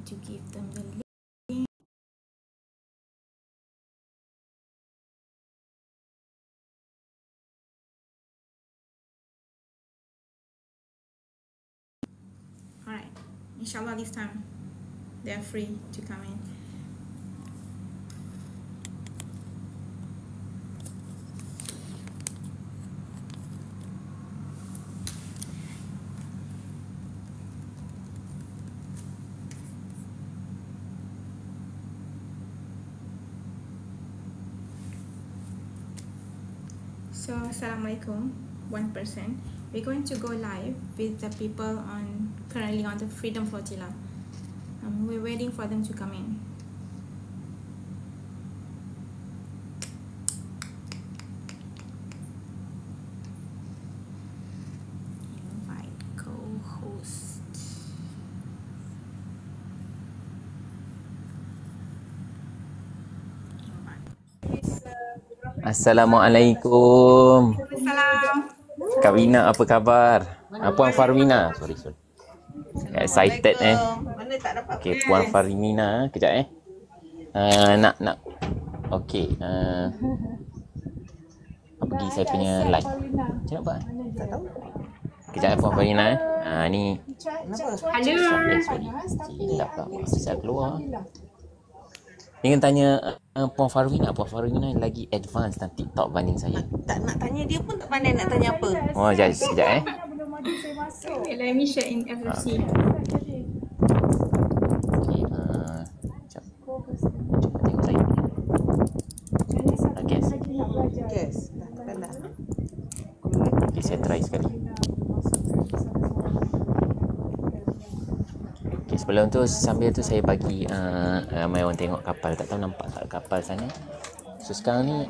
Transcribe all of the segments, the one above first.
to give them the link. Alright, inshallah this time they are free to come in. So, Assalamualaikum, 1%. We're going to go live with the people currently on the Freedom Flotilla. We're waiting for them to come in. Invite co-host. Assalamualaikum. Salam. Kak Wina, apa khabar? Puan Farmina. Sorry. Excited Okay, Puan Farmina. Kejap nak. Okay. Pergi saya punya live. Macam nak buat? Tak tahu. Kejap Puan Farmina. Ni. Halo. Silap lah. Saya keluar. Ingin tanya Puan Farmina lagi advance dalam TikTok banding saya. Tak nak tanya dia pun tak pandai nak tanya apa. Oh, sekejap Okay, let me share in FFC. Okay, sekejap. Cuba tengok saya. Yes, tak nak. Okay, saya try sekali. Okay, sebelum tu, sambil tu saya bagi ramai orang tengok kapal. Tak tahu nampak tak kapal sana. So sekarang ni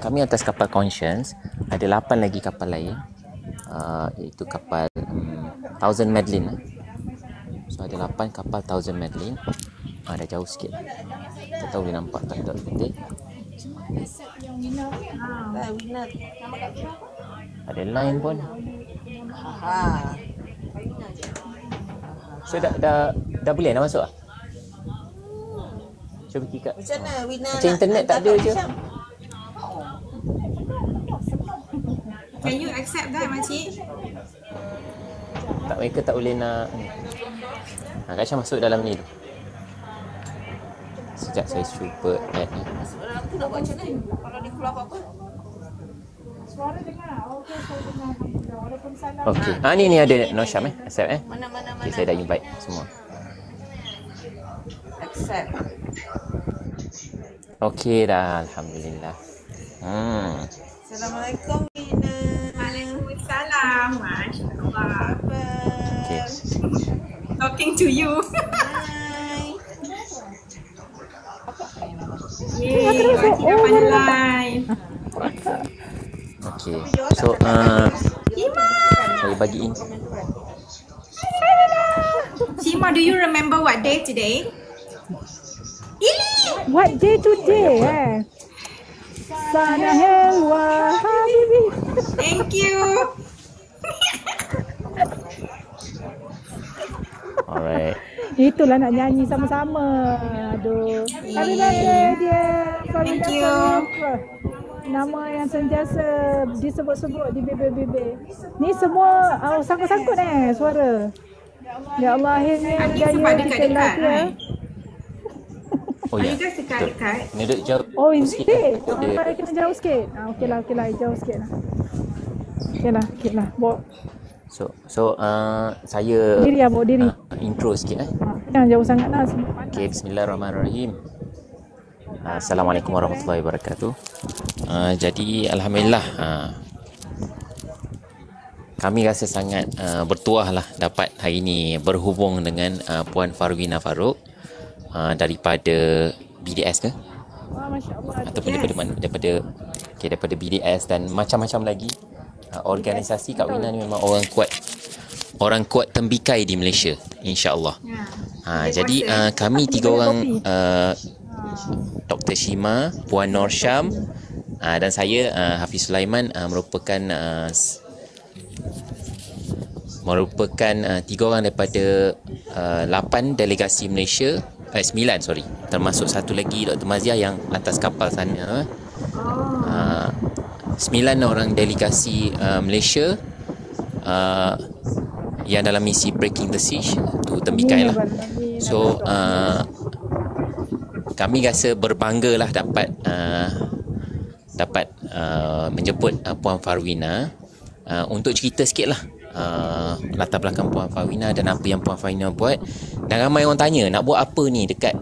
kami atas kapal Conscience. Ada 8 lagi kapal lain, iaitu kapal Thousand Madeline. So ada 8 kapal Thousand Madeline. Dah jauh sikit. Tak tahu boleh nampak tak betul. Winner. Ada line pun. So dah boleh nak masuk ah? Cuba pergi kat Macam mana Winner? macam internet tak ada je. Can you accept that, makcik? Tak, mereka tak boleh nak Kak Syah masuk dalam ni tu. Sekejap saya cuba add ni. Suara aku nak buat macam mana? Kalau dia keluar apa-apa? Suara dengar. Okey, saya dengar. Walaupun salah. Okey. Ni ada no Syam accept Mana. Okay, saya dah invite semua. Accept. Okey dah, alhamdulillah. Assalamualaikum Winner. Waalaikumsalam. Masya-Allah. Okey. Talking to you. Hai. Yeay, makcik dapat live. Okey. So saya bagi in. Shima, do you remember what day today? What day today? Sana helwa habibi. Thank you. Alright. Itulah nak nyanyi sama-sama. Aduh. Happy birthday dia. Thank you. Nama yang sentiasa disebut-sebut di bibir-bibir. Ni semua sangkut-sangkut suara. Ya Allah, akhirnya Sebab dekat-dekat, right? Oh Are ya. you guys dekat-dekat? Ni duduk jauh. Oh, is sikit. it? Dia- Kena jauh sikit. Okeylah, jauh sikit lah. Okeylah. Bawa So saya diri bawa diri. intro sikit Jangan jauh sangat lah. Okay, bismillahirrahmanirrahim. Assalamualaikum warahmatullahi wabarakatuh. Jadi alhamdulillah kami rasa sangat bertuah lah dapat hari ini berhubung dengan Puan Farwina Farouk daripada BDS ke? Masya-Allah. Ataupun daripada mana? Daripada BDS dan macam-macam lagi organisasi. Kak Wina ni memang orang kuat tembikai di Malaysia, insya-Allah. Jadi kami 3 orang, Dr. Shima, Puan Nur Syam dan saya Hafiz Sulaiman, merupakan merupakan 3 orang daripada 8 delegasi Malaysia, 9 sorry, termasuk satu lagi Dr. Maziah yang atas kapal sana. 9 orang delegasi Malaysia yang dalam misi Breaking the Siege tu Tembikai lah. So kami rasa berbangga lah dapat menjemput Puan Farwina untuk cerita sikit lah latar belakang Puan Farwina dan apa yang Puan Farwina buat. Dan ramai orang tanya nak buat apa ni dekat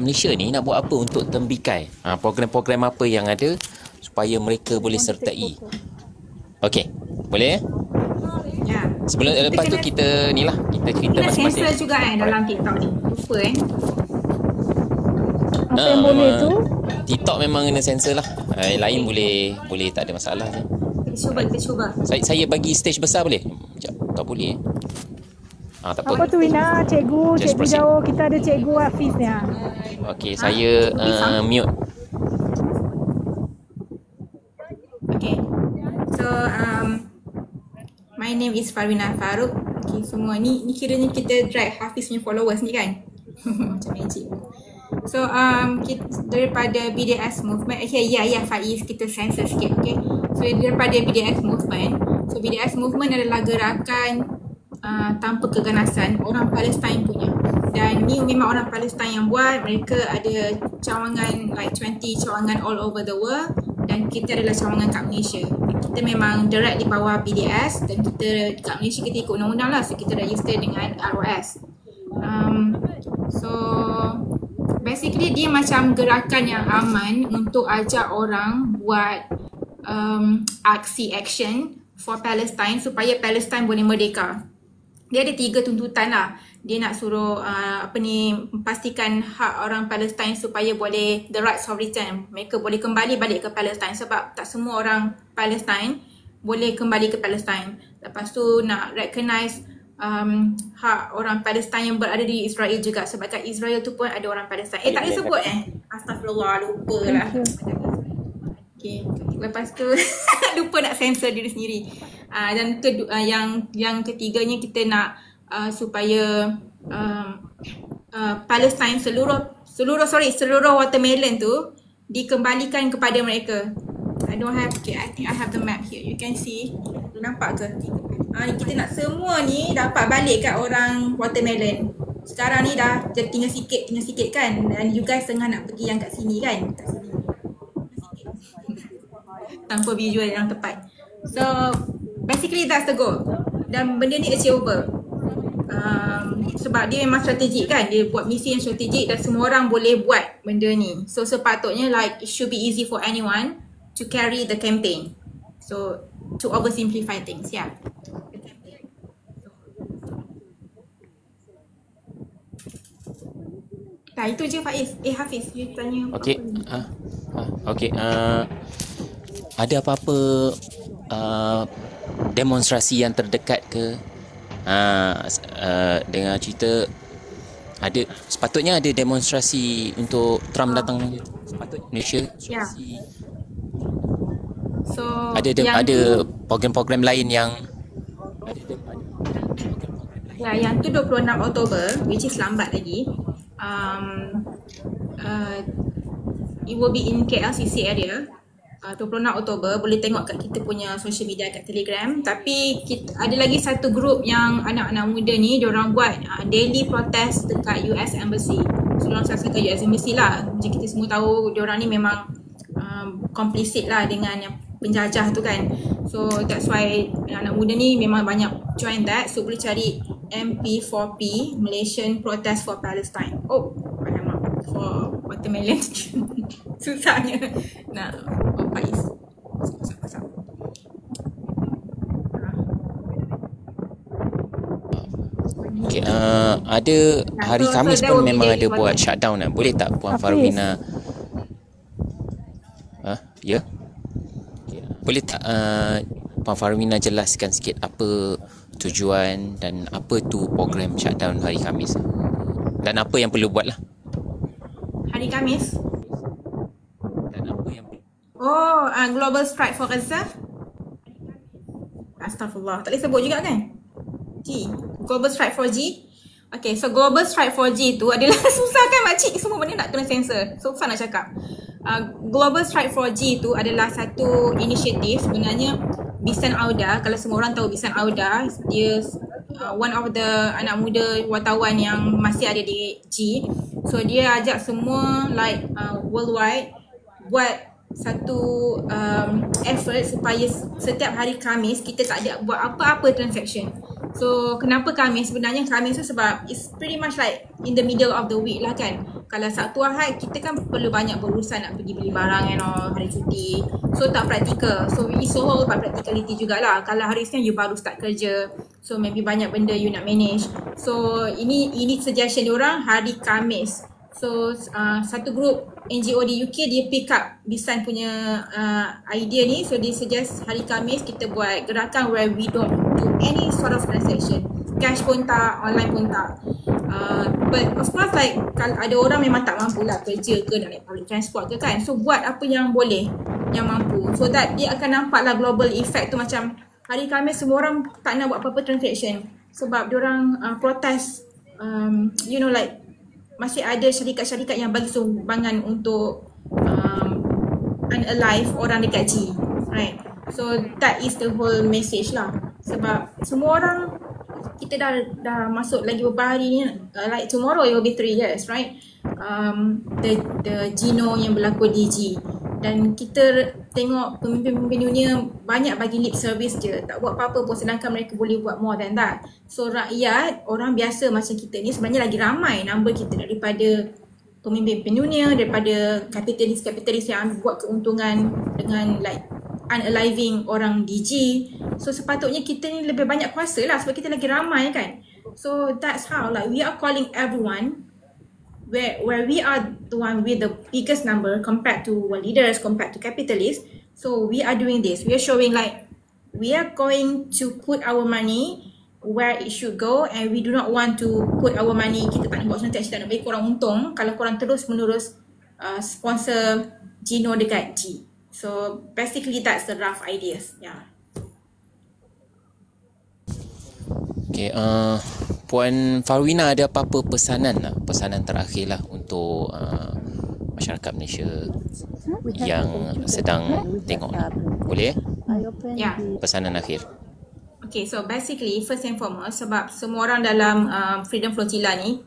Malaysia ni, nak buat apa untuk Tembikai, program-program apa yang ada supaya mereka boleh sertai. Okey, boleh ya? Ya. Sebelum lepas tu kita ni lah, kita cerita Kena masing-masing. sensor juga dalam TikTok ni. Lupa Apa yang boleh tu? TikTok memang kena sensor lah. Lain boleh tak ada masalah je. Kita cuba. Saya bagi stage besar boleh? Sekejap, tak boleh. Tak apa. Apa tu Wina? Cikgu Just proceed. jauh. Kita ada Cikgu Hafiz ni. Okey, saya mute. Okay. So my name is Farwina Farouk. Okay, semua ni kiranya kita drag Hafiz punya followers ni kan. Macam magic. So kita, daripada BDS movement, okay, Faiz, kita sensor sikit, okay. So daripada BDS movement, so BDS movement adalah gerakan tanpa keganasan orang Palestin punya. Dan ni memang orang Palestin yang buat. Mereka ada cawangan like 20 cawangan all over the world, dan kita adalah cawangan kat Malaysia. Kita memang direct di bawah BDS, dan kita kat Malaysia kita ikut undang-undang lah, so kita register dengan ROS. So basically dia macam gerakan yang aman untuk ajak orang buat aksi action for Palestine supaya Palestine boleh merdeka. Dia ada 3 tuntutan lah. Dia nak suruh pastikan hak orang Palestine supaya boleh the rights of return. Mereka boleh kembali balik ke Palestine, sebab tak semua orang Palestine boleh kembali ke Palestine. Lepas tu nak recognize hak orang Palestin yang berada di Israel juga, sebab kat Israel tu pun ada orang Palestin. Tak boleh sebut Astagfirullah, lupa lah. Okay. Lepas tu lupa nak sensor diri sendiri. Dan yang ketiganya kita nak supaya Palestin seluruh watermelon tu dikembalikan kepada mereka. I think I have the map here. You can see. Nampak ke? Kita nak semua ni dapat balik kat orang watermelon. Sekarang ni dah tinggal sikit kan. Dan you guys tengah nak pergi yang kat sini kan. Kat sini. Tanpa visual yang tepat. So basically that's the goal. Dan benda ni achievable. Sebab dia memang strategik kan. Dia buat misi yang strategik dan semua orang boleh buat benda ni. So sepatutnya like it should be easy for anyone to carry the campaign. So to oversimplify things, yeah. Itu je Faiz. Hafiz, you tanya Okey. Okey. Ada apa-apa demonstrasi yang terdekat ke? Dengan cerita sepatutnya ada demonstrasi untuk Trump datang Malaysia. Ya. So Ada program-program lain yang yang tu 26 Oktober, which is lambat lagi. It will be in KLCC area. 26 Oktober, boleh tengok kat kita punya social media kat Telegram. Tapi ada lagi satu group yang anak-anak muda ni, diorang buat daily protest dekat US Embassy. So diorang sasar ke US Embassy lah. Macam kita semua tahu, diorang ni memang complicit lah dengan yang penjajah tu kan. So that's why anak muda ni memang banyak join that. So boleh cari MP4P, Malaysian Protest for Palestine. Alamak, for watermelon. Susahnya nak Faiz. Okay, ada hari Khamis pun memang ada buat shutdown. Boleh tak Puan Farwina? Ya? Boleh tak Puan Farwina jelaskan sikit apa tujuan dan apa tu program shutdown hari Khamis? Dan apa yang perlu buat lah? Hari Khamis? Dan apa yang Global Strike for Gaza? Astaghfirullah. Tak boleh sebut juga kan? G. Global Strike 4G. Okay, so Global Strike 4G tu adalah susah kan makcik, semua benda nak kena sensor. Susah nak cakap. Global Strike 4G tu adalah satu inisiatif sebenarnya Bisan Auda. Kalau semua orang tahu Bisan Auda, dia one of the anak muda wartawan yang masih ada di G. So dia ajak semua like worldwide buat satu effort supaya setiap hari Khamis kita tak ada buat apa-apa transaction. So kenapa Khamis? Sebenarnya Khamis tu sebab it's pretty much like in the middle of the week lah kan. Kalau Sabtu Ahad kita kan perlu banyak berurusan nak pergi beli barang and all, hari cuti. So tak praktikal. So it's all about practicality jugalah. Kalau hari Isnin you baru start kerja, so maybe banyak benda you nak manage. So ini suggestion diorang hari Khamis. So satu group NGO di UK dia pick up Bisan punya idea ni. So dia suggest hari Khamis kita buat gerakan where we don't do any sort of transaction. Cash pun tak, online pun tak. But of course like kalau ada orang memang tak mampu lah kerja ke nak naik public transport ke kan. So buat apa yang boleh, yang mampu. So that dia akan nampak lah global effect tu. Macam hari Khamis semua orang tak nak buat apa-apa transaction sebab diorang protes you know like masih ada syarikat-syarikat yang bagi sumbangan untuk unalive orang dekat G, right? So that is the whole message lah. Sebab semua orang, kita dah masuk lagi beberapa hari ni, like tomorrow it will be 3 years, right? The Gino yang berlaku di G. Dan kita tengok pemimpin-pemimpin dunia banyak bagi lip service je, tak buat apa-apa pun, sedangkan mereka boleh buat more than that. So rakyat, orang biasa macam kita ni sebenarnya lagi ramai number kita daripada pemimpin dunia, daripada kapitalis yang buat keuntungan dengan like unaliving orang di G. So sepatutnya kita ni lebih banyak kuasa lah sebab kita lagi ramai kan. So that's how like we are calling everyone where we are the one with the biggest number compared to world leaders, compared to capitalists. So we are doing this. We are showing like we are going to put our money where it should go, and we do not want to put our money, kita tak nak buat transaction, tak nak bagi korang untung kalau korang terus menerus sponsor Gino dekat G. So basically that's the rough ideas. Yeah. Okay, Puan Farwina ada apa-apa pesanan terakhir lah untuk masyarakat Malaysia yang sedang tengok ni? Boleh? Yeah. Pesanan akhir. Okay, so basically first and foremost, sebab semua orang dalam Freedom Flotilla ni,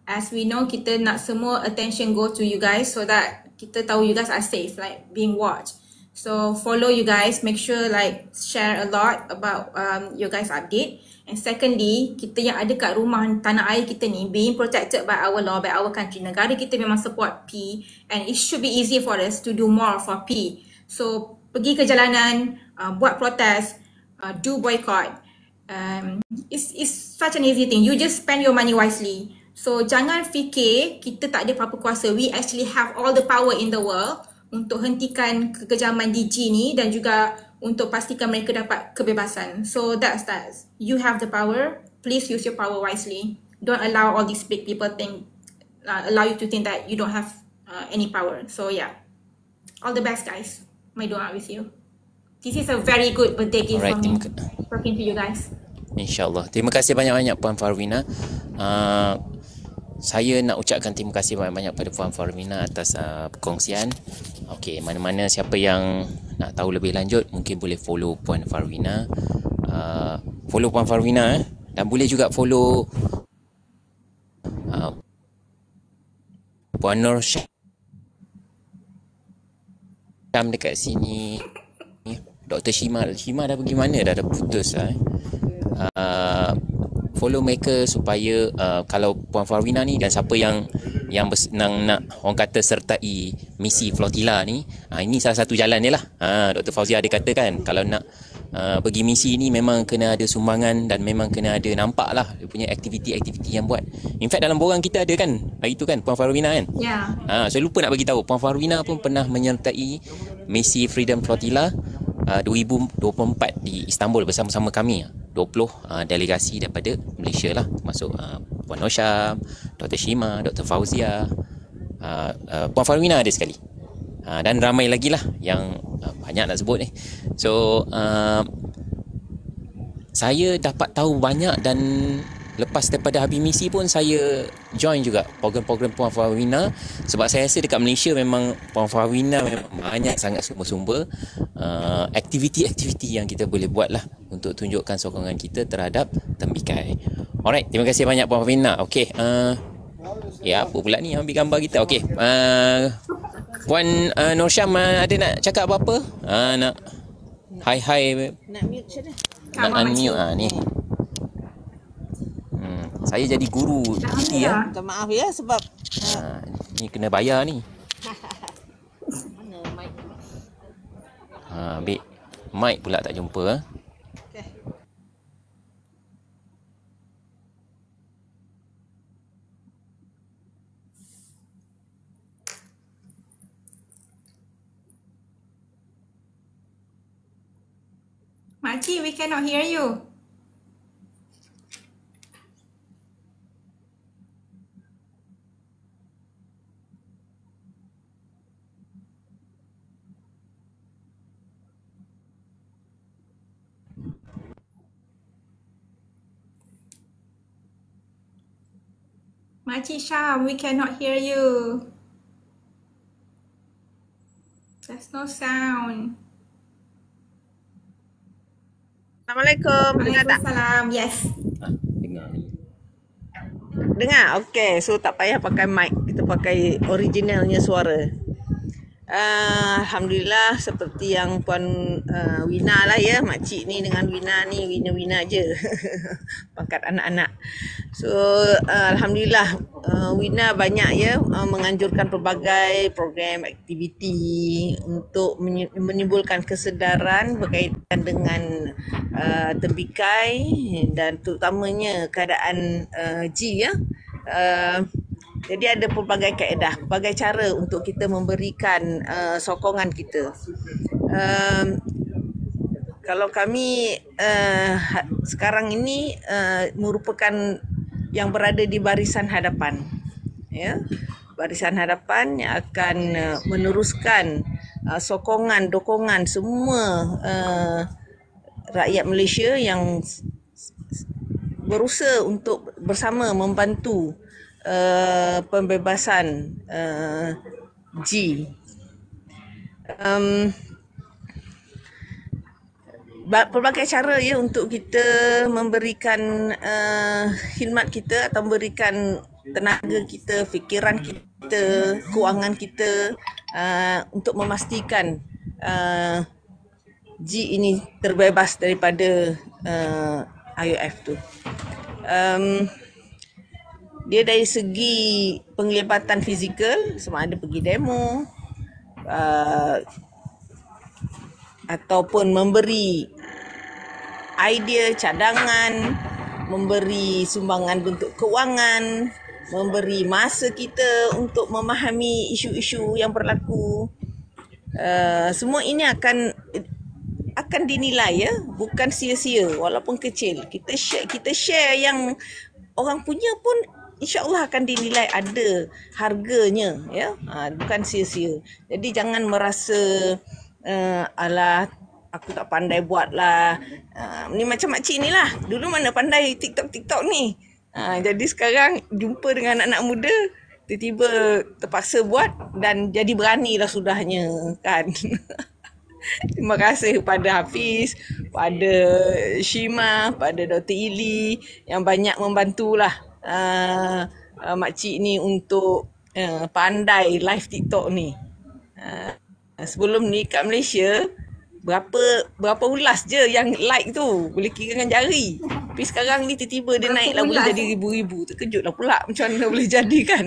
as we know, kita nak semua attention go to you guys so that kita tahu you guys are safe, like being watched. So follow you guys, make sure like share a lot about your guys update. And secondly, kita yang ada kat rumah tanah air kita ni being protected by our law, by our country. Negara kita memang support P, and it should be easy for us to do more for P. So pergi ke jalanan, buat protes, do boycott. It's such an easy thing. You just spend your money wisely. So jangan fikir kita tak ada apa-apa kuasa. We actually have all the power in the world untuk hentikan kekejaman di G ni dan juga untuk pastikan mereka dapat kebebasan. So that's that. You have the power. Please use your power wisely. Don't allow all these big people allow you to think that you don't have any power. So yeah, all the best guys. My dua with you. This is a very good birthday gift for me. Talking to you guys. InsyaAllah. Terima kasih banyak-banyak Puan Farwina. Saya nak ucapkan terima kasih banyak-banyak pada Puan Farwina atas perkongsian. Okey, mana-mana siapa yang nak tahu lebih lanjut mungkin boleh follow Puan Farwina. Follow Puan Farwina dan boleh juga follow Puan Nur Syam dekat sini. Dr. Shima dah pergi mana? Dah putus lah. Follow mereka supaya kalau Puan Farwina ni dan siapa yang bersenang nak orang kata sertai misi Flotilla ni, ini salah satu jalan dia lah. Dr. Fauzia ada kata kan, kalau nak pergi misi ni memang kena ada sumbangan dan memang kena ada nampak lah dia punya aktiviti-aktiviti yang buat. In fact dalam borang kita ada kan hari tu kan Puan Farwina kan. Ya. Saya lupa nak bagi tahu Puan Farwina pun pernah menyertai misi Freedom Flotilla 2024 di Istanbul bersama-sama kami. 20 delegasi daripada Malaysia lah, termasuk Puan Nosham, Dr. Shima, Dr. Fauzia, Puan Farwina ada sekali, dan ramai lagi lah yang banyak nak sebut ni. So saya dapat tahu banyak, dan lepas daripada habis misi pun saya join juga program-program Puan Farwina, sebab saya rasa dekat Malaysia memang Puan Farwina memang banyak sangat sumber-sumber aktiviti-aktiviti yang kita boleh buat lah untuk tunjukkan sokongan kita terhadap tembikai. Alright, terima kasih banyak Puan Farwina. Okey, ya apa pula ni ambil gambar kita. Okey, Puan Nur Syam ada nak cakap apa-apa? Nak hi. Nak mute macam mana? Nak unmute ni. Saya jadi guru PT ya. Minta maaf ya sebab Ni kena bayar ni. mana mic. Ambil mic pula tak jumpa. Okey. Makcik, we cannot hear you. Makcik Syam, we cannot hear you. There's no sound. Assalamualaikum. Dengar tak? Waalaikumsalam. Yes. Dengar ni. Dengar? Okey, so tak payah pakai mic. Kita pakai originalnya suara. Alhamdulillah, seperti yang Puan Wina lah ya. Makcik ni dengan Wina ni, Wina je. Pangkat anak-anak. So, Alhamdulillah, Wina banyak ya menganjurkan pelbagai program aktiviti untuk menimbulkan kesedaran berkaitan dengan tembikai dan terutamanya keadaan G ya. Jadi ada pelbagai kaedah, pelbagai cara untuk kita memberikan sokongan kita. Kalau kami sekarang ini merupakan yang berada di barisan hadapan, ya, barisan hadapan yang akan meneruskan sokongan, dokongan semua rakyat Malaysia yang berusaha untuk bersama membantu pembebasan G. Pelbagai cara ya untuk kita memberikan khidmat kita atau memberikan tenaga kita, fikiran kita, kewangan kita untuk memastikan G ini terbebas daripada IOF tu. Dia dari segi penglibatan fizikal, sama ada pergi demo ataupun memberi idea, cadangan, memberi sumbangan bentuk kewangan, memberi masa kita untuk memahami isu-isu yang berlaku. Semua ini akan dinilai ya, bukan sia-sia walaupun kecil. Kita share yang orang punya pun InsyaAllah akan dinilai ada harganya ya, bukan sia-sia. Jadi jangan merasa alah aku tak pandai buat lah. Ni macam makcik ni lah, dulu mana pandai TikTok ni. Jadi sekarang jumpa dengan anak-anak muda, tiba-tiba terpaksa buat dan jadi berani lah sudahnya kan. Terima kasih pada Hafiz, pada Shima, pada Dr. Ili yang banyak membantulah makcik ni untuk pandai live TikTok ni. Sebelum ni kat Malaysia berapa ulas je yang like tu, boleh kira dengan jari. Tapi sekarang ni tiba-tiba dia naik lah boleh jadi ribu-ribu. Terkejut lah pula macam mana boleh jadi kan.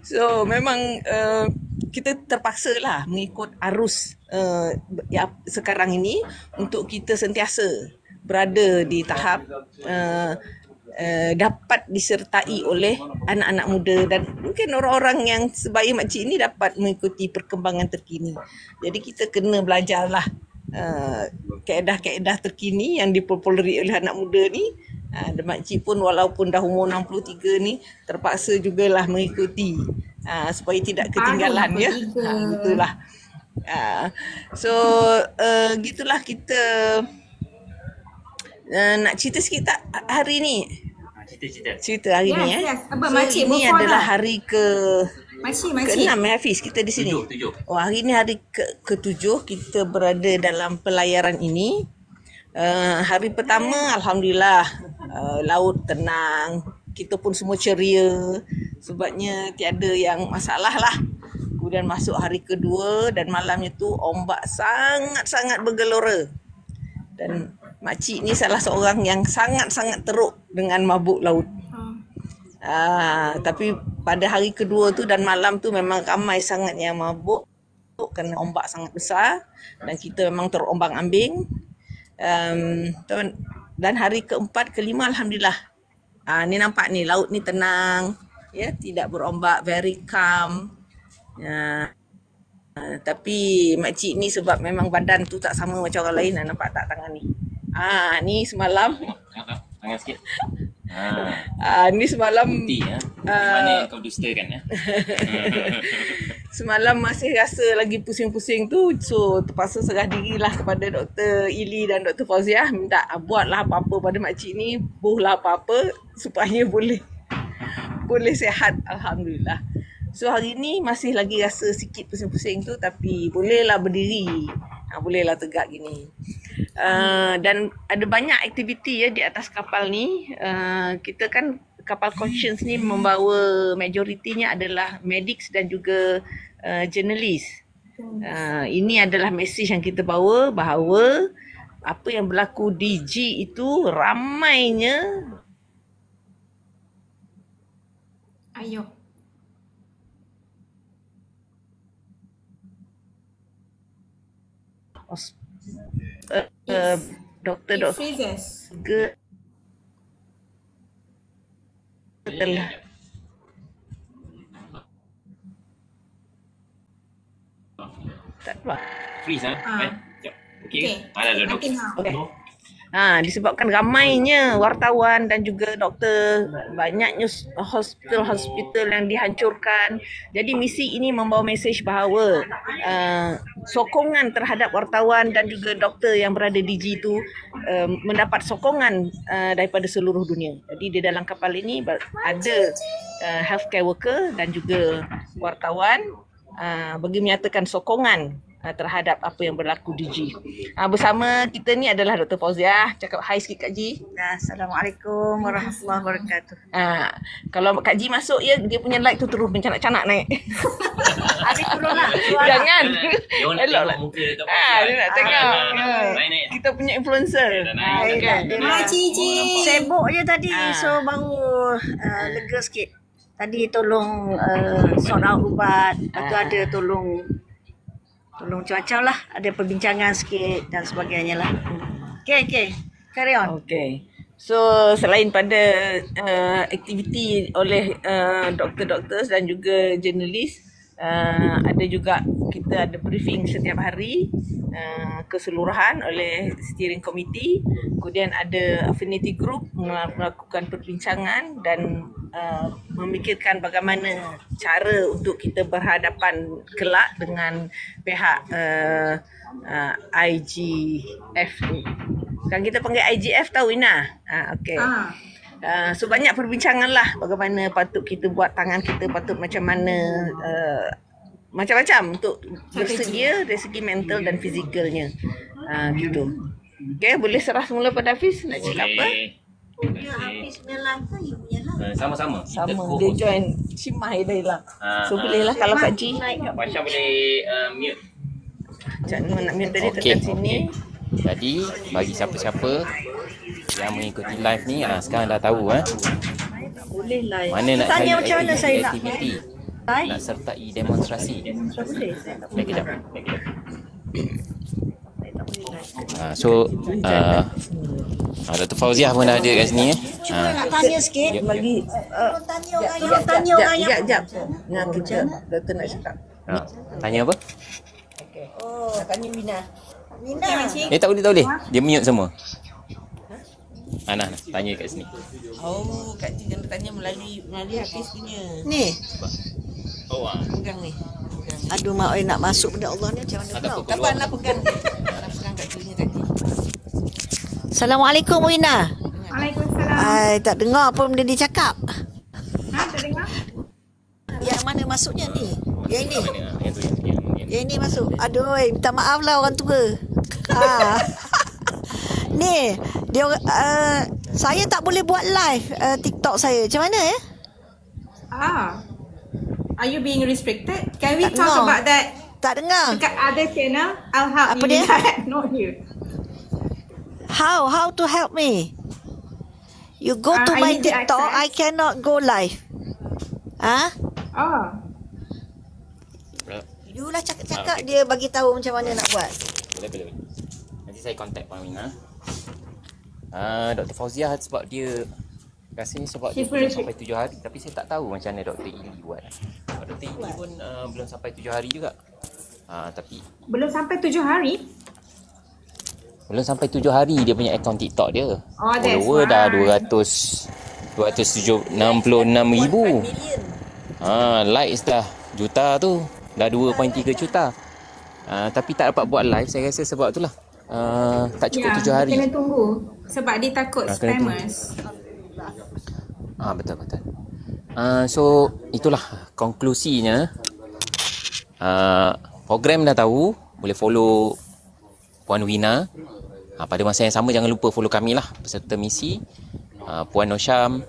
So memang kita terpaksa lah mengikut arus sekarang ini untuk kita sentiasa berada di tahap dapat disertai oleh anak-anak muda dan mungkin orang-orang yang sebaya makcik ini dapat mengikuti perkembangan terkini. Jadi kita kena belajarlah kaedah-kaedah terkini yang dipopuleri oleh anak muda ni. Dan makcik pun walaupun dah umur 63 ni terpaksa jugalah mengikuti supaya tidak ketinggalan ya. Itulah. So gitulah kita nak cerita sikit tak hari ni? Cerita hari ni Abang So makcik ini berfall adalah lah. hari Makcik. ke-6 Hafiz kita di sini. Tujuh. Oh, hari ni hari ke-7 kita berada dalam pelayaran ini. Hari pertama alhamdulillah laut tenang. Kita pun semua ceria sebabnya tiada yang masalah lah. Kemudian masuk hari kedua dan malamnya tu ombak sangat-sangat bergelora. Dan makcik ni salah seorang yang sangat-sangat teruk dengan mabuk laut. Tapi pada hari kedua tu dan malam tu memang ramai sangat yang mabuk kerana ombak sangat besar dan kita memang terombang-ambing. Dan hari keempat, kelima alhamdulillah. Ni nampak ni laut ni tenang, ya, tidak berombak, very calm. Tapi makcik ni sebab memang badan tu tak sama macam orang lain, nampak tak tangan ni. Ni semalam Tangan sikit. ni semalam Bukti mana kau dustakan semalam masih rasa lagi pusing-pusing tu. So terpaksa serah dirilah kepada Dr. Ili dan Dr. Fauziah, minta buatlah apa-apa pada makcik ni, buhlah apa-apa supaya boleh sihat, alhamdulillah. So hari ni masih lagi rasa sikit pusing-pusing tu, tapi bolehlah berdiri, bolehlah tegak gini. Dan ada banyak aktiviti ya di atas kapal ni. Kita kan kapal Conscience ni membawa majoritinya adalah medics dan juga jurnalis. Ini adalah mesej yang kita bawa bahawa apa yang berlaku di G itu ramainya doktor Freezes. telah tak apa. Freeze Okay. Ada Nanti Okay. Disebabkan ramainya wartawan dan juga doktor, banyaknya hospital-hospital yang dihancurkan. Jadi misi ini membawa mesej bahawa sokongan terhadap wartawan dan juga doktor yang berada di G itu mendapat sokongan daripada seluruh dunia. Jadi di dalam kapal ini ada healthcare worker dan juga wartawan bagi menyatakan sokongan terhadap apa yang berlaku di G. Bersama kita ni adalah Dr. Fauziah. Cakap hi sikit Kak G. Assalamualaikum warahmatullahi wabarakatuh. Kalau Kak G masuk ya, dia punya light tu terus mencanak-canak naik. Habis turunlah. Jangan. Dia nak tengok muka Dr. Dia nak tengok. Naik. Kita punya influencer. Cici. Sibuk je tadi, so baru lega sikit. Tadi tolong sort out ubat, lepas tu ada tolong cuaca lah, ada perbincangan sikit dan sebagainya lah. Okay, carry on. Okay. So selain pada aktiviti oleh doktor-doktor dan juga jurnalis, ada juga kita ada briefing setiap hari keseluruhan oleh steering committee. Kemudian ada affinity group melakukan perbincangan dan memikirkan bagaimana cara untuk kita berhadapan kelak dengan pihak IGF ni. Sekarang kita panggil IGF, tahu Ina? Okay. So banyak perbincangan lah bagaimana patut kita buat, tangan kita patut macam mana, macam-macam untuk bersedia dari segi mental dan fizikalnya. Gitu. Okay, boleh serah semula pada Hafiz nak cakap apa? Hafiz punya live ke you punya live? Sama-sama. Sama, dia join Simai dah hilang. So bolehlah kalau Kak G. Pasha boleh mute. Macam mana nak mute tadi Okey. tekan sini. Jadi bagi siapa-siapa yang mengikuti live ni, sekarang dah tahu Boleh live. mana nak Tanya cari macam mana saya nak aktiviti, live? nak sertai demonstrasi. Boleh, saya tak Baik, kejap. So Dr. Fauziah pun ada kat sini. nak tanya sikit. Bagi Tolong tanya orang yang Jap. Nak kita doktor nak cakap. Tanya apa? Okey. Nak tanya Mina. Mina. Tak boleh. Dia mute semua. Nah, tanya kat sini. Kak G kena tanya melalui Hafiz punya. Ni. Pegang ni. Aduh mak oi nak masuk benda Allah ni macam mana pula? Dapat nak pegang. Pegang kat sini tadi. Assalamualaikum Wina. Waalaikumsalam. Ai tak dengar apa benda dia cakap. Tak dengar? Yang mana masuknya ni? Yang ini. Yang tu yang Yang ini masuk. Aduh, minta maaf lah orang tua. Ni, dia saya tak boleh buat live TikTok saya. Macam mana ya? Are you being restricted? Can we Tak talk dengar. about that Tak dengar. dekat other channel? I'll help Apa you dia? with that. Not here. How to help me? You go to I my need to TikTok, access. I cannot go live. Oh. You lah cakap-cakap dia bagi tahu macam mana nak buat. Boleh. Nanti saya contact Puan Wina. Dr. Fauziah sebab dia rasanya sebab dia belum sampai 7 hari, tapi saya tak tahu macam mana Dr. Ili buat. Dr. Ili pun belum sampai 7 hari juga. Tapi Belum sampai 7 hari? belum sampai 7 hari dia punya akaun TikTok dia. Oh, that's Follower dah why. 266,000. Likes dah juta tu. Dah 2.3 juta. Tapi tak dapat buat live, saya rasa sebab itulah. Tak cukup 7 hari. Kena tunggu. Sebab dia takut Kena tunggu. spammers. Betul. So itulah konklusinya. Program dah tahu, boleh follow Puan Wina. Pada masa yang sama jangan lupa follow kami lah, peserta misi, Puan Nosham,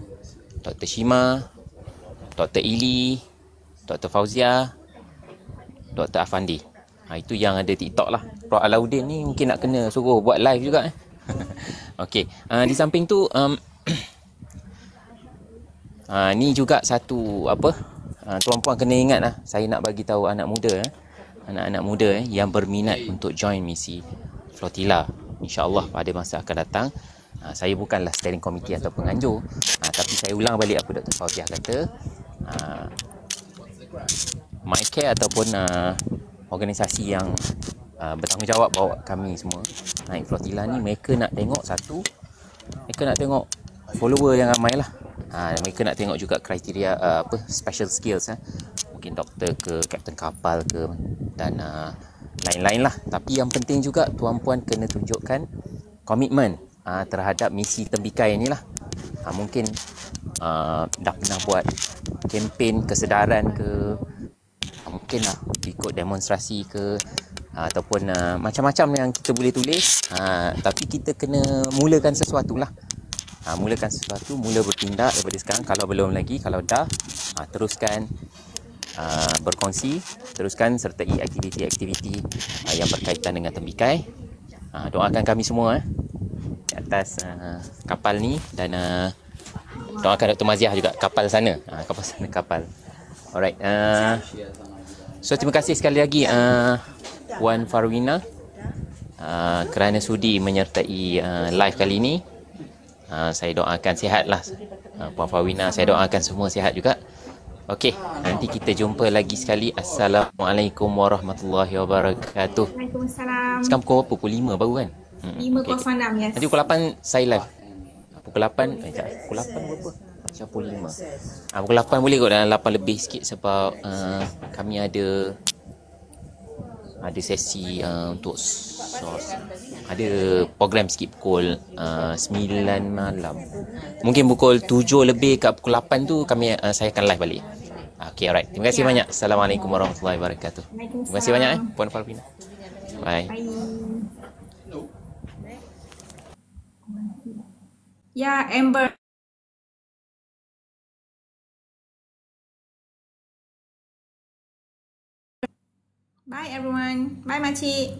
Dr. Shima, Dr. Ili, Dr. Fauziah, Dr. Afandi. Itu yang ada TikTok lah. Prof Alauddin ni mungkin nak kena suruh buat live juga. Okey, di samping tu ni juga satu tuan-puan kena ingat lah, saya nak bagi tahu anak-anak muda yang berminat untuk join misi Flotilla. InsyaAllah pada masa akan datang, saya bukanlah steering committee atau penganjur, tapi saya ulang balik apa Dr. Fauziah kata. MyCare ataupun organisasi yang bertanggungjawab bawa kami semua naik Flotilla ni, mereka nak tengok mereka nak tengok follower yang ramai lah. Mereka nak tengok juga kriteria special skills, mungkin doktor ke, kapten kapal ke, dan lain-lain lah. Tapi yang penting juga tuan-puan kena tunjukkan komitmen terhadap misi tembikai ni lah. Mungkin dah pernah buat kempen kesedaran ke, mungkin lah ikut demonstrasi ke, ataupun macam-macam yang kita boleh tulis. Tapi kita kena mulakan sesuatu lah. Mulakan sesuatu, mula bertindak daripada sekarang. Kalau belum lagi, kalau dah, teruskan berkongsi, teruskan sertai aktiviti-aktiviti yang berkaitan dengan tembikai. Doakan kami semua di atas kapal ni, dan doakan Dr. Maziah juga kapal sana, kapal. Alright. So terima kasih sekali lagi Puan Farwina kerana sudi menyertai live kali ini. Saya doakan sihat lah Puan Farwina, saya doakan semua sihat juga. Okey, nanti kita jumpa lagi sekali. Assalamualaikum warahmatullahi wabarakatuh. Waalaikumsalam. Sekarang pukul berapa? Pukul 5 baru kan? 5.06, yes. Nanti pukul 8 saya live. Pukul 8 pukul 8 berapa? Macam pukul 5. Pukul 8 boleh kot, dalam 8 lebih sikit, sebab kami ada sesi untuk ada program sikit pukul 9 malam. Mungkin pukul 7 lebih kat pukul 8 tu saya akan live balik. Okay, alright. Terima kasih banyak. Assalamualaikum warahmatullahi wabarakatuh. Terima kasih banyak Puan Farwina. Bye. Ya, Amber. Bye everyone. Bye makcik.